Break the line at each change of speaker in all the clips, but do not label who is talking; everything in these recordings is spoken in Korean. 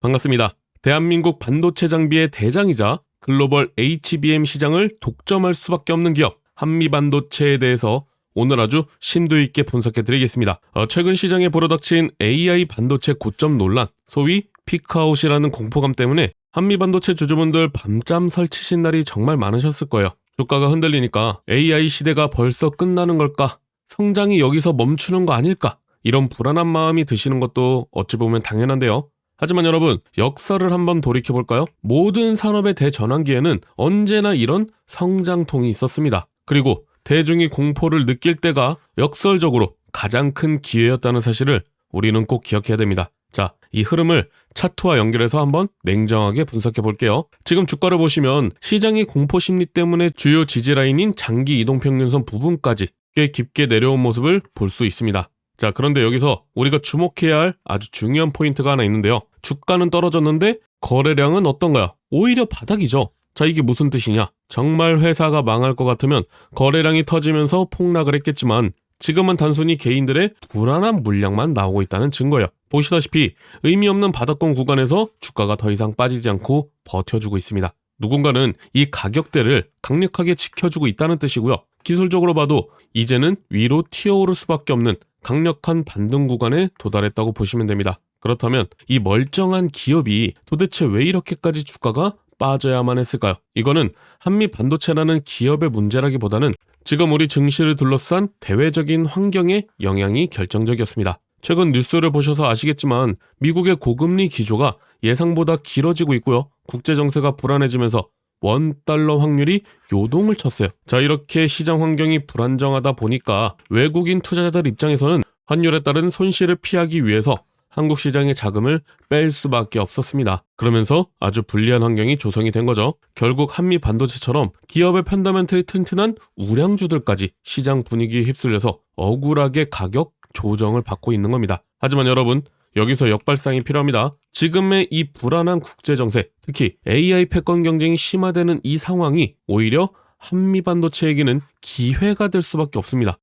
반갑습니다. 대한민국 반도체 장비의 대장이자 글로벌 HBM 시장을 독점할 수밖에 없는 기업 한미반도체에 대해서 오늘 아주 심도 있게 분석해 드리겠습니다. 최근 시장에 불어닥친 AI 반도체 고점 논란, 소위 피크아웃이라는 공포감 때문에 한미반도체 주주분들 밤잠 설치신 날이 정말 많으셨을 거예요. 주가가 흔들리니까 AI 시대가 벌써 끝나는 걸까? 성장이 여기서 멈추는 거 아닐까? 이런 불안한 마음이 드시는 것도 어찌 보면 당연한데요. 하지만 여러분, 역사를 한번 돌이켜볼까요? 모든 산업의 대전환기에는 언제나 이런 성장통이 있었습니다. 그리고 대중이 공포를 느낄 때가 역설적으로 가장 큰 기회였다는 사실을 우리는 꼭 기억해야 됩니다. 자, 이 흐름을 차트와 연결해서 한번 냉정하게 분석해 볼게요. 지금 주가를 보시면 시장의 공포 심리 때문에 주요 지지라인인 장기 이동평균선 부분까지 꽤 깊게 내려온 모습을 볼 수 있습니다. 자, 그런데 여기서 우리가 주목해야 할 아주 중요한 포인트가 하나 있는데요. 주가는 떨어졌는데 거래량은 어떤가요? 오히려 바닥이죠. 자, 이게 무슨 뜻이냐? 정말 회사가 망할 것 같으면 거래량이 터지면서 폭락을 했겠지만 지금은 단순히 개인들의 불안한 물량만 나오고 있다는 증거예요. 보시다시피 의미 없는 바닥권 구간에서 주가가 더 이상 빠지지 않고 버텨주고 있습니다. 누군가는 이 가격대를 강력하게 지켜주고 있다는 뜻이고요. 기술적으로 봐도 이제는 위로 튀어오를 수밖에 없는 강력한 반등 구간에 도달했다고 보시면 됩니다. 그렇다면 이 멀쩡한 기업이 도대체 왜 이렇게까지 주가가 빠져야만 했을까요? 이거는 한미반도체라는 기업의 문제라기보다는 지금 우리 증시를 둘러싼 대외적인 환경의 영향이 결정적이었습니다. 최근 뉴스를 보셔서 아시겠지만 미국의 고금리 기조가 예상보다 길어지고 있고요. 국제정세가 불안해지면서 원달러 확률이 요동을 쳤어요. 자, 이렇게 시장 환경이 불안정하다 보니까 외국인 투자자들 입장에서는 환율에 따른 손실을 피하기 위해서 한국 시장의 자금을 뺄 수밖에 없었습니다. 그러면서 아주 불리한 환경이 조성이 된 거죠. 결국 한미 반도체처럼 기업의 펀더멘털이 튼튼한 우량주들까지 시장 분위기에 휩쓸려서 억울하게 가격 조정을 받고 있는 겁니다. 하지만 여러분, 여기서 역발상이 필요합니다. 지금의 이 불안한 국제정세, 특히 AI 패권 경쟁이 심화되는 이 상황이 오히려 한미반도체에게는 기회가 될 수밖에 없습니다.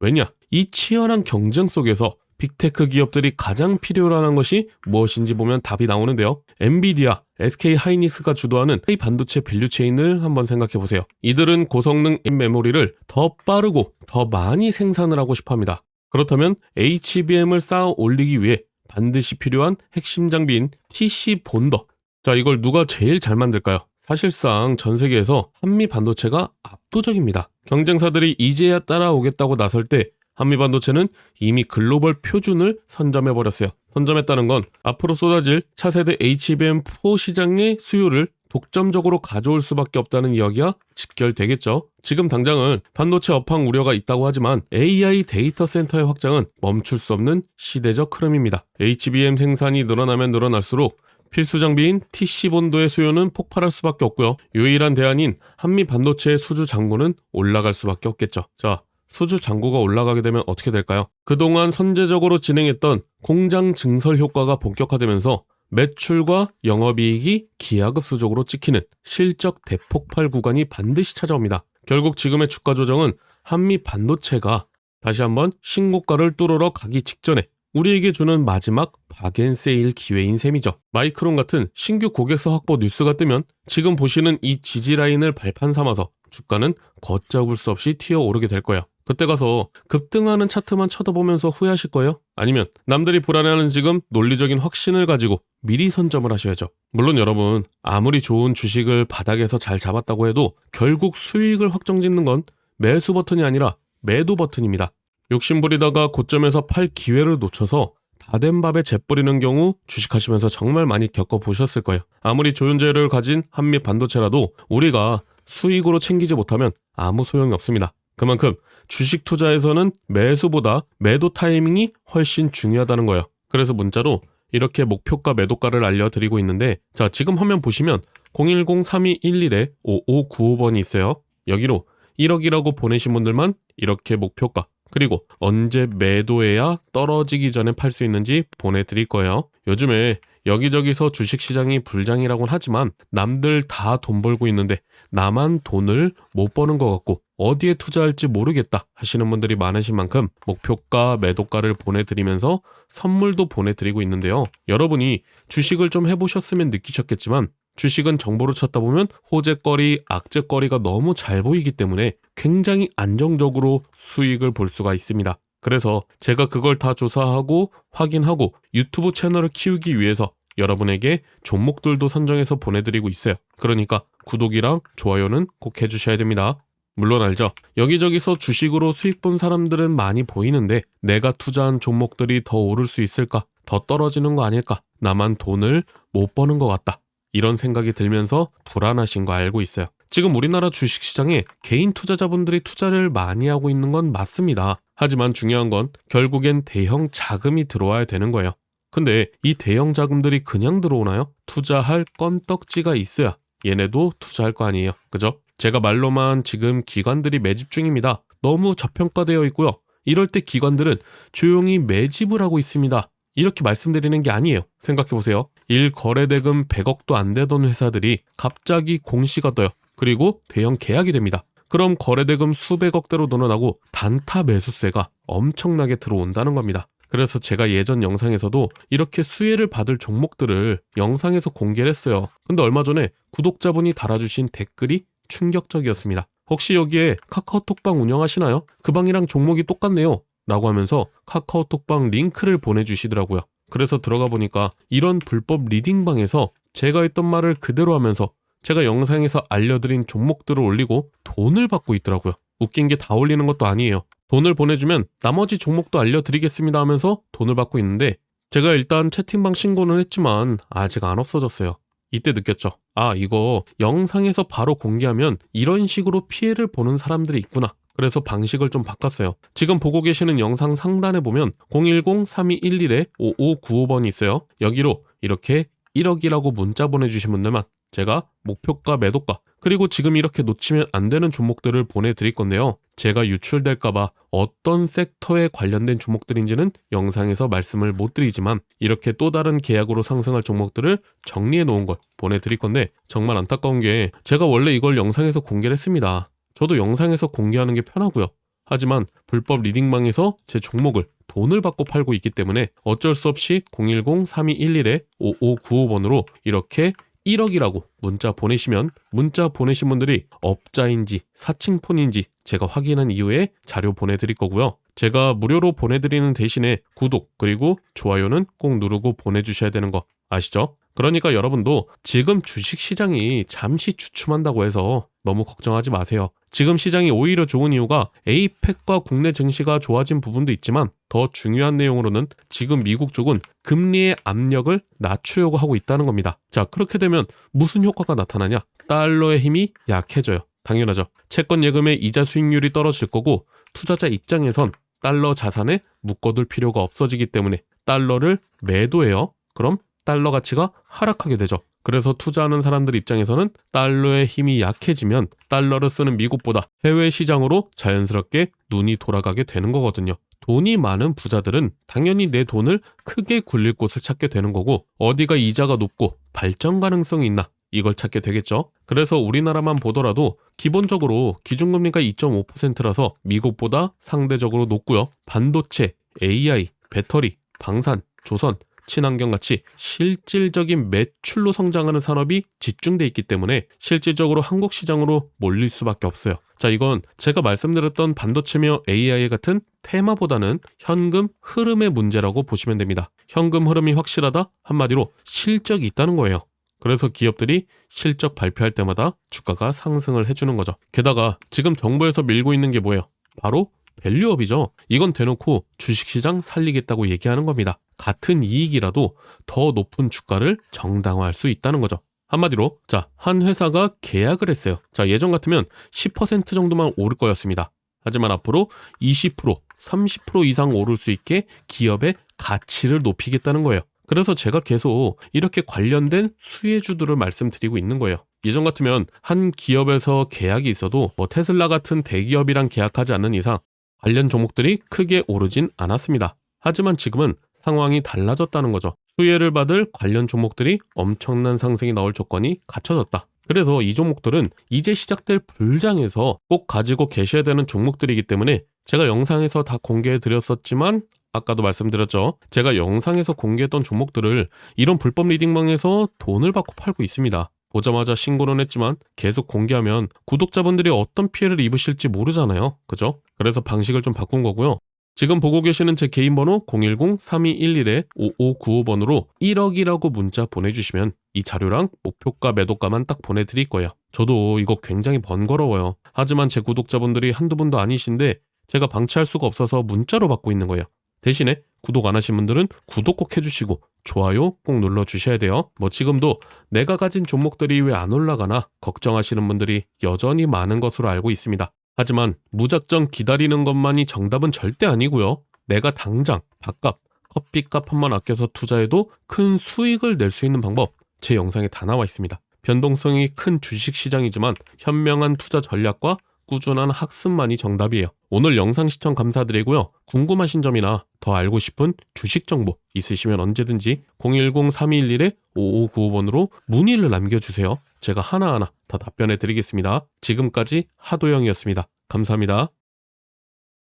왜냐? 이 치열한 경쟁 속에서 빅테크 기업들이 가장 필요로 하는 것이 무엇인지 보면 답이 나오는데요. 엔비디아, SK 하이닉스가 주도하는 이 반도체 밸류체인을 한번 생각해 보세요. 이들은 고성능 메모리를 더 빠르고 더 많이 생산을 하고 싶어 합니다. 그렇다면 HBM을 쌓아 올리기 위해 반드시 필요한 핵심 장비인 TC 본더. 자, 이걸 누가 제일 잘 만들까요? 사실상 전 세계에서 한미 반도체가 압도적입니다. 경쟁사들이 이제야 따라오겠다고 나설 때 한미 반도체는 이미 글로벌 표준을 선점해버렸어요. 선점했다는 건 앞으로 쏟아질 차세대 HBM4 시장의 수요를 독점적으로 가져올 수밖에 없다는 이야기가 직결되겠죠. 지금 당장은 반도체 업황 우려가 있다고 하지만 AI 데이터 센터의 확장은 멈출 수 없는 시대적 흐름입니다. HBM 생산이 늘어나면 늘어날수록 필수 장비인 TC 본도의 수요는 폭발할 수밖에 없고요. 유일한 대안인 한미 반도체의 수주 잔고는 올라갈 수밖에 없겠죠. 자, 수주 잔고가 올라가게 되면 어떻게 될까요? 그동안 선제적으로 진행했던 공장 증설 효과가 본격화되면서 매출과 영업이익이 기하급수적으로 찍히는 실적 대폭발 구간이 반드시 찾아옵니다. 결국 지금의 주가 조정은 한미 반도체가 다시 한번 신고가를 뚫으러 가기 직전에 우리에게 주는 마지막 박앤세일 기회인 셈이죠. 마이크론 같은 신규 고객사 확보 뉴스가 뜨면 지금 보시는 이 지지라인을 발판 삼아서 주가는 걷잡을 수 없이 튀어오르게 될 거예요. 그때 가서 급등하는 차트만 쳐다보면서 후회하실 거예요? 아니면 남들이 불안해하는 지금 논리적인 확신을 가지고 미리 선점을 하셔야죠. 물론 여러분, 아무리 좋은 주식을 바닥에서 잘 잡았다고 해도 결국 수익을 확정짓는 건 매수 버튼이 아니라 매도 버튼입니다. 욕심부리다가 고점에서 팔 기회를 놓쳐서 다 된 밥에 재 뿌리는 경우 주식하시면서 정말 많이 겪어보셨을 거예요. 아무리 좋은 재료를 가진 한미 반도체라도 우리가 수익으로 챙기지 못하면 아무 소용이 없습니다. 그만큼 주식 투자에서는 매수보다 매도 타이밍이 훨씬 중요하다는 거예요. 그래서 문자로 이렇게 목표가 매도가를 알려드리고 있는데, 자, 지금 화면 보시면 010-3211-5595번이 있어요. 여기로 1억이라고 보내신 분들만 이렇게 목표가, 그리고 언제 매도해야 떨어지기 전에 팔 수 있는지 보내드릴 거예요. 요즘에 여기저기서 주식시장이 불장이라고는 하지만 남들 다 돈 벌고 있는데 나만 돈을 못 버는 것 같고 어디에 투자할지 모르겠다 하시는 분들이 많으신 만큼 목표가, 매도가를 보내드리면서 선물도 보내드리고 있는데요. 여러분이 주식을 좀 해보셨으면 느끼셨겠지만 주식은 정보를 찾다 보면 호재거리, 악재거리가 너무 잘 보이기 때문에 굉장히 안정적으로 수익을 볼 수가 있습니다. 그래서 제가 그걸 다 조사하고 확인하고 유튜브 채널을 키우기 위해서 여러분에게 종목들도 선정해서 보내드리고 있어요. 그러니까 구독이랑 좋아요는 꼭 해주셔야 됩니다. 물론 알죠. 여기저기서 주식으로 수익 본 사람들은 많이 보이는데 내가 투자한 종목들이 더 오를 수 있을까? 더 떨어지는 거 아닐까? 나만 돈을 못 버는 것 같다. 이런 생각이 들면서 불안하신 거 알고 있어요. 지금 우리나라 주식시장에 개인 투자자분들이 투자를 많이 하고 있는 건 맞습니다. 하지만 중요한 건 결국엔 대형 자금이 들어와야 되는 거예요. 근데 이 대형 자금들이 그냥 들어오나요? 투자할 건떡지가 있어야 얘네도 투자할 거 아니에요. 그죠? 제가 말로만 지금 기관들이 매집 중입니다. 너무 저평가되어 있고요. 이럴 때 기관들은 조용히 매집을 하고 있습니다. 이렇게 말씀드리는 게 아니에요. 생각해보세요. 1거래대금 100억도 안 되던 회사들이 갑자기 공시가 떠요. 그리고 대형 계약이 됩니다. 그럼 거래대금 수백억대로 늘어나고 단타 매수세가 엄청나게 들어온다는 겁니다. 그래서 제가 예전 영상에서도 이렇게 수혜를 받을 종목들을 영상에서 공개를 했어요. 근데 얼마 전에 구독자분이 달아주신 댓글이 충격적이었습니다. 혹시 여기에 카카오톡방 운영하시나요? 그 방이랑 종목이 똑같네요. 라고 하면서 카카오톡방 링크를 보내주시더라고요. 그래서 들어가 보니까 이런 불법 리딩방에서 제가 했던 말을 그대로 하면서 제가 영상에서 알려드린 종목들을 올리고 돈을 받고 있더라고요. 웃긴 게 다 올리는 것도 아니에요. 돈을 보내주면 나머지 종목도 알려드리겠습니다 하면서 돈을 받고 있는데 제가 일단 채팅방 신고는 했지만 아직 안 없어졌어요. 이때 느꼈죠. 아, 이거 영상에서 바로 공개하면 이런 식으로 피해를 보는 사람들이 있구나. 그래서 방식을 좀 바꿨어요. 지금 보고 계시는 영상 상단에 보면 010-3211-5595번이 있어요. 여기로 이렇게 1억이라고 문자 보내주신 분들만 제가 목표가, 매도가, 그리고 지금 이렇게 놓치면 안 되는 종목들을 보내드릴 건데요. 제가 유출될까봐 어떤 섹터에 관련된 종목들인지는 영상에서 말씀을 못 드리지만 이렇게 또 다른 계약으로 상승할 종목들을 정리해 놓은 걸 보내드릴 건데 정말 안타까운 게 제가 원래 이걸 영상에서 공개를 했습니다. 저도 영상에서 공개하는 게 편하고요. 하지만 불법 리딩방에서 제 종목을 돈을 받고 팔고 있기 때문에 어쩔 수 없이 010-3211-5595번으로 이렇게 1억이라고 문자 보내시면 문자 보내신 분들이 업자인지 사칭폰인지 제가 확인한 이후에 자료 보내드릴 거고요. 제가 무료로 보내드리는 대신에 구독 그리고 좋아요는 꼭 누르고 보내주셔야 되는 거 아시죠? 그러니까 여러분도 지금 주식시장이 잠시 주춤한다고 해서 너무 걱정하지 마세요. 지금 시장이 오히려 좋은 이유가 에이펙과 국내 증시가 좋아진 부분도 있지만 더 중요한 내용으로는 지금 미국 쪽은 금리의 압력을 낮추려고 하고 있다는 겁니다. 자, 그렇게 되면 무슨 효과가 나타나냐? 달러의 힘이 약해져요. 당연하죠. 채권 예금의 이자 수익률이 떨어질 거고 투자자 입장에선 달러 자산에 묶어둘 필요가 없어지기 때문에 달러를 매도해요. 그럼 달러 가치가 하락하게 되죠. 그래서 투자하는 사람들 입장에서는 달러의 힘이 약해지면 달러를 쓰는 미국보다 해외 시장으로 자연스럽게 눈이 돌아가게 되는 거거든요. 돈이 많은 부자들은 당연히 내 돈을 크게 굴릴 곳을 찾게 되는 거고 어디가 이자가 높고 발전 가능성이 있나 이걸 찾게 되겠죠. 그래서 우리나라만 보더라도 기본적으로 기준금리가 2.5%라서 미국보다 상대적으로 높고요. 반도체, AI, 배터리, 방산, 조선, 친환경같이 실질적인 매출로 성장하는 산업이 집중돼 있기 때문에 실질적으로 한국 시장으로 몰릴 수밖에 없어요. 자, 이건 제가 말씀드렸던 반도체며 AI 같은 테마보다는 현금 흐름의 문제라고 보시면 됩니다. 현금 흐름이 확실하다? 한마디로 실적이 있다는 거예요. 그래서 기업들이 실적 발표할 때마다 주가가 상승을 해주는 거죠. 게다가 지금 정부에서 밀고 있는 게 뭐예요? 바로 밸류업이죠. 이건 대놓고 주식시장 살리겠다고 얘기하는 겁니다. 같은 이익이라도 더 높은 주가를 정당화할 수 있다는 거죠. 한마디로 자, 한 회사가 계약을 했어요. 자, 예전 같으면 10% 정도만 오를 거였습니다. 하지만 앞으로 20%, 30% 이상 오를 수 있게 기업의 가치를 높이겠다는 거예요. 그래서 제가 계속 이렇게 관련된 수혜주들을 말씀드리고 있는 거예요. 예전 같으면 한 기업에서 계약이 있어도 테슬라 같은 대기업이랑 계약하지 않는 이상 관련 종목들이 크게 오르진 않았습니다. 하지만 지금은 상황이 달라졌다는 거죠. 수혜를 받을 관련 종목들이 엄청난 상승이 나올 조건이 갖춰졌다. 그래서 이 종목들은 이제 시작될 불장에서 꼭 가지고 계셔야 되는 종목들이기 때문에 제가 영상에서 다 공개해 드렸었지만 아까도 말씀드렸죠. 제가 영상에서 공개했던 종목들을 이런 불법 리딩방에서 돈을 받고 팔고 있습니다. 보자마자 신고는 했지만 계속 공개하면 구독자분들이 어떤 피해를 입으실지 모르잖아요. 그죠? 그래서 방식을 좀 바꾼 거고요. 지금 보고 계시는 제 개인 번호 010-3211-5595번으로 1억이라고 문자 보내주시면 이 자료랑 목표가 매도가만 딱 보내드릴 거예요. 저도 이거 굉장히 번거로워요. 하지만 제 구독자분들이 한두 분도 아니신데 제가 방치할 수가 없어서 문자로 받고 있는 거예요. 대신에 구독 안 하신 분들은 구독 꼭 해주시고 좋아요 꼭 눌러주셔야 돼요. 지금도 내가 가진 종목들이 왜 안 올라가나 걱정하시는 분들이 여전히 많은 것으로 알고 있습니다. 하지만 무작정 기다리는 것만이 정답은 절대 아니고요. 내가 당장 밥값, 커피값 한번 아껴서 투자해도 큰 수익을 낼 수 있는 방법 제 영상에 다 나와 있습니다. 변동성이 큰 주식시장이지만 현명한 투자 전략과 꾸준한 학습만이 정답이에요. 오늘 영상 시청 감사드리고요. 궁금하신 점이나 더 알고 싶은 주식 정보 있으시면 언제든지 010-3211-5595번으로 문의를 남겨주세요. 제가 하나하나 다 답변해 드리겠습니다. 지금까지 하도영이었습니다. 감사합니다.